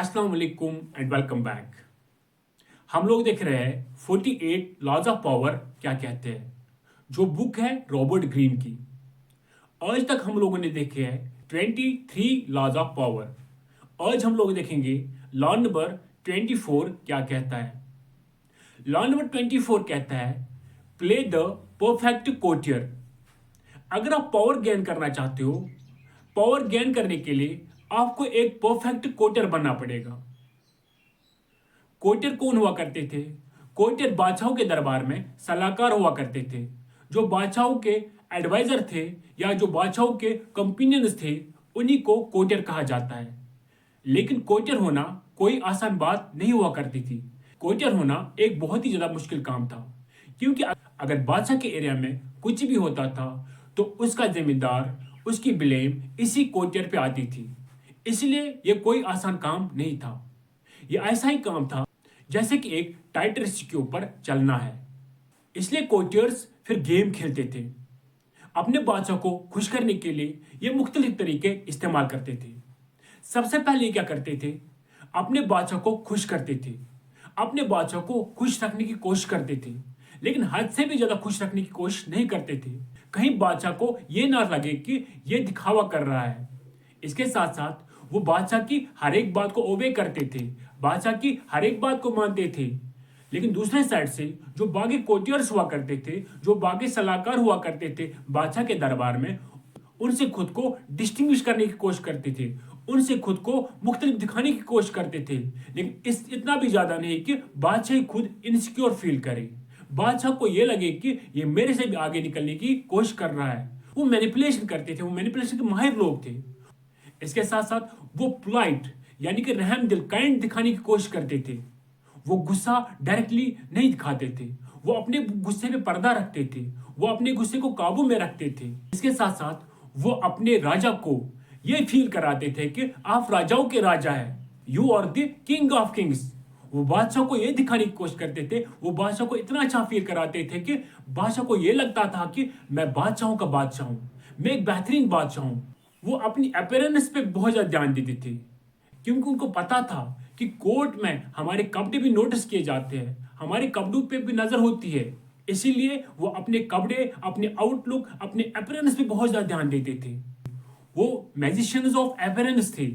अस्सलाम वालेकुम and welcome back. हम लोग देख रहे हैं 48 लॉज ऑफ पावर क्या कहते हैं, जो बुक है रॉबर्ट ग्रीन की। आज तक हम लोगों ने देखे हैं 23 लॉज ऑफ पावर। आज हम लोग देखेंगे लॉ नंबर 24 क्या कहता है। लॉ नंबर 24 कहता है प्ले द परफेक्ट कोटियर। अगर आप पावर गेन करना चाहते हो, पावर गेन करने के लिए आपको एक परफेक्ट कोटर बनना पड़ेगा। कोटर कौन हुआ करते थे? कोटर बादशाहों के दरबार में सलाहकार हुआ करते थे, जो बादशाहों के एडवाइजर थे या जो बादशाहों के कंपेनियंस थे, उन्हीं को कोटर कहा जाता है। लेकिन कोटर होना कोई आसान बात नहीं हुआ करती थी। कोटर होना एक बहुत ही ज्यादा मुश्किल काम था, क्योंकि अगर बादशाह के एरिया में कुछ भी होता था तो उसका जिम्मेदार, उसकी ब्लेम इसी कोटर पे आती थी। इसलिए यह कोई आसान काम नहीं था। यह ऐसा ही काम था जैसे कि एक टाइट रस्सी के ऊपर चलना है। इसलिए कोटियर्स फिर गेम खेलते थे। अपने बादशाह को खुश करने के लिए ये मुख्तलिफ तरीके इस्तेमाल करते थे। सबसे पहले ये क्या करते थे? अपने बादशाह को खुश करते थे, अपने बादशाह को खुश रखने की कोशिश करते थे, लेकिन हद से भी ज्यादा खुश रखने की कोशिश नहीं करते थे। कहीं बादशाह को ये ना लगे कि ये दिखावा कर रहा है। इसके साथ साथ वो बादशाह की हर एक बात को ओबे करते थे, बादशाह की हर एक बात को मानते थे। लेकिन दूसरे साइड से जो बाकी कोटियर्स हुआ करते थे, जो बाकी सलाहकार हुआ करते थे बादशाह के दरबार में, उनसे खुद को डिस्टिंग्विश करने की कोशिश करते थे, उनसे खुद को मुख्तलिफ दिखाने की कोशिश करते थे। लेकिन इतना भी ज्यादा नहीं कि बादशाह खुद इनसिक्योर फील करे, बादशाह को यह लगे कि ये मेरे से भी आगे निकलने की कोशिश कर रहा है। वो मैनिपुलेशन करते थे, वो मैनिपुलेशन के माहिर लोग थे। इसके साथ साथ वो पोलाइट यानी कि रहम दिल, काइंड दिखाने की कोशिश करते थे। वो गुस्सा डायरेक्टली नहीं दिखाते थे, वो अपने गुस्से पे पर्दा रखते थे, वो अपने गुस्से को काबू में रखते थे। इसके साथ साथ वो अपने राजा को ये फील कराते थे कि आप राजाओं के राजा हैं, you are the king of kings. वो बादशाह को ये दिखाने की कोशिश करते थे, वो बादशाह को इतना अच्छा फील कराते थे कि बादशाह को ये लगता था कि मैं बादशाहों का बादशाह हूं, मैं एक बेहतरीन बादशाह हूं। वो अपनी अपीयरेंस पे बहुत ज्यादा ध्यान देते थे, क्योंकि उनको पता था कि कोर्ट में हमारे कपड़े भी नोटिस किए जाते हैं, हमारे कपड़ों पे भी नजर होती है। इसीलिए वो अपने कपड़े, अपने आउटलुक, अपने अपीयरेंस पे बहुत ज्यादा ध्यान देते थे। वो मैजिशियंस ऑफ अपीयरेंस थे।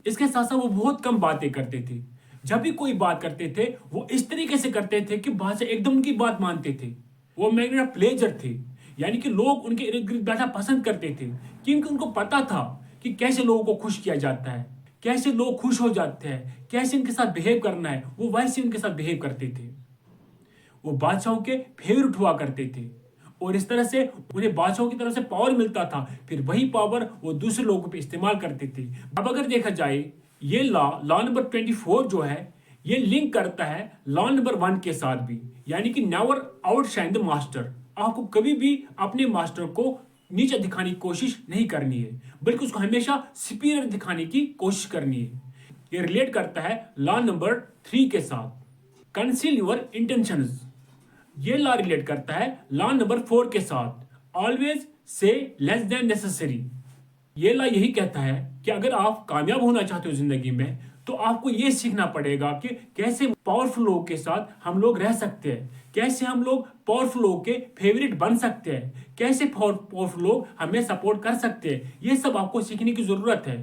इसके साथ साथ वो बहुत कम बातें करते थे। जब भी कोई बात करते थे वो इस तरीके से करते थे कि बादशाह एकदम उनकी बात मानते थे। वो मैग्नेट ऑफ प्लेजर थे, यानी कि लोग उनके इर्द गिर्द बैठना पसंद करते थे, क्योंकि उनको पता था कि कैसे लोगों को खुश किया जाता है, कैसे लोग खुश हो जाते हैं, कैसे इनके साथ बिहेव करना है। वो वैसे उनके साथ बिहेव करते थे। वो बादशाहों के फेवरेट हुआ करते थे और इस तरह से उन्हें बादशाहों की तरफ से पावर मिलता था। फिर वही पावर वो दूसरे लोगों पे इस्तेमाल करते थे। अब अगर देखा जाए ये लॉ नंबर 24 जो है, ये लिंक करता है लॉ नंबर 1 के साथ भी, यानी कि नेवर आउटशाइन द मास्टर। आपको कभी भी अपने मास्टर को नीचे दिखाने की कोशिश नहीं करनी है, बल्कि उसको हमेशा सुपीरियर दिखाने की कोशिश करनी है। ये रिलेट करता है लॉ नंबर 3 के साथ, कंसील योर इंटेंशंस। ये लॉ रिलेट करता है लॉ नंबर 4 के साथ, always say less than necessary. ये लॉ यही कहता है कि अगर आप कामयाब होना चाहते हो जिंदगी में, तो आपको ये सीखना पड़ेगा कि कैसे पावरफुल लोगों के साथ हम लोग रह सकते हैं, कैसे हम लोग पावरफुल लोगों के फेवरेट बन सकते हैं, कैसे पावरफुल लोग हमें सपोर्ट कर सकते हैं। ये सब आपको सीखने की जरूरत है।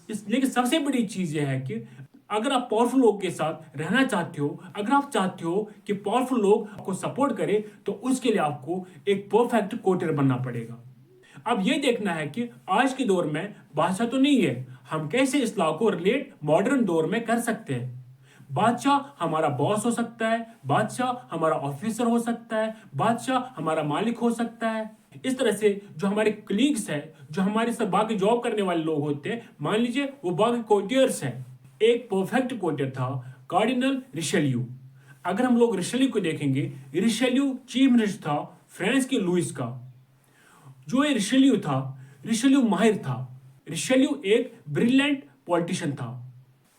लेकिन सबसे बड़ी चीज यह है कि अगर आप पावरफुल लोग के साथ रहना चाहते हो, अगर आप चाहते हो कि पावरफुल लोग आपको सपोर्ट करें, तो उसके लिए आपको एक परफेक्ट कोटर बनना पड़ेगा। अब ये देखना है कि आज के दौर में बादशाह तो नहीं है, हम कैसे इस लॉ को रिलेट मॉडर्न दौर में कर सकते हैं। बादशाह हमारा बॉस हो सकता है, बादशाह हमारा ऑफिसर हो सकता है, बादशाह हमारा मालिक हो सकता है। इस तरह से जो हमारे कलीग्स हैं, जो हमारे साथ बाकी जॉब करने वाले लोग होते हैं, मान लीजिए वो बाकी कोटियर्स हैं। एक परफेक्ट कोटियर था कार्डिनल रिशेल्यू। अगर हम लोग रिशेल्यू को देखेंगे, रिशेल्यू चीफ मिनिस्टर था फ्रांस के लुइस का। जो ये रिशेल्यू था, रिशेल्यू माहिर था, रिशेल्यू एक ब्रिलियंट पॉलिटिशियन था।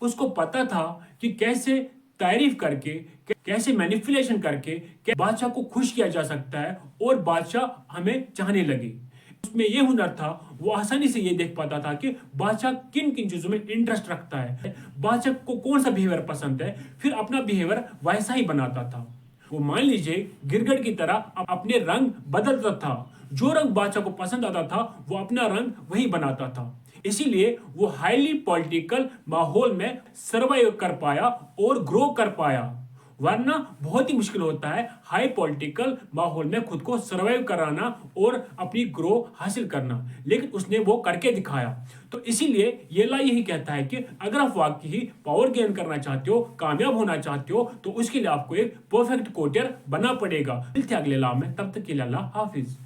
उसको पता था कि कैसे तारीफ करके, कैसे मैनिपुलेशन करके बादशाह को खुश किया जा सकता है और बादशाह हमें चाहने लगे। उसमें यह हुनर था, वो आसानी से ये देख पाता था कि बादशाह किन किन चीजों में इंटरेस्ट रखता है, बादशाह को कौन सा बिहेवियर पसंद है, फिर अपना बिहेवियर वैसा ही बनाता था। वो मान लीजिए गिरगिट की तरह अपने रंग बदलता था। जो रंग बादशाह को पसंद आता था वो अपना रंग वही बनाता था। इसीलिए वो हाईली पॉलिटिकल माहौल में सर्वाइव कर पाया और ग्रो कर पाया। वरना बहुत ही मुश्किल होता है हाई पॉलिटिकल माहौल में खुद को सर्वाइव कराना और अपनी ग्रो हासिल करना, लेकिन उसने वो करके दिखाया। तो इसीलिए ये ला यही कहता है कि अगर आप वाकई ही पावर गेन करना चाहते हो, कामयाब होना चाहते हो, तो उसके लिए आपको एक परफेक्ट कोटियर बनना पड़ेगा। मिलते हैं अगले ला में, तब तक के लिए अल्लाह हाफिज।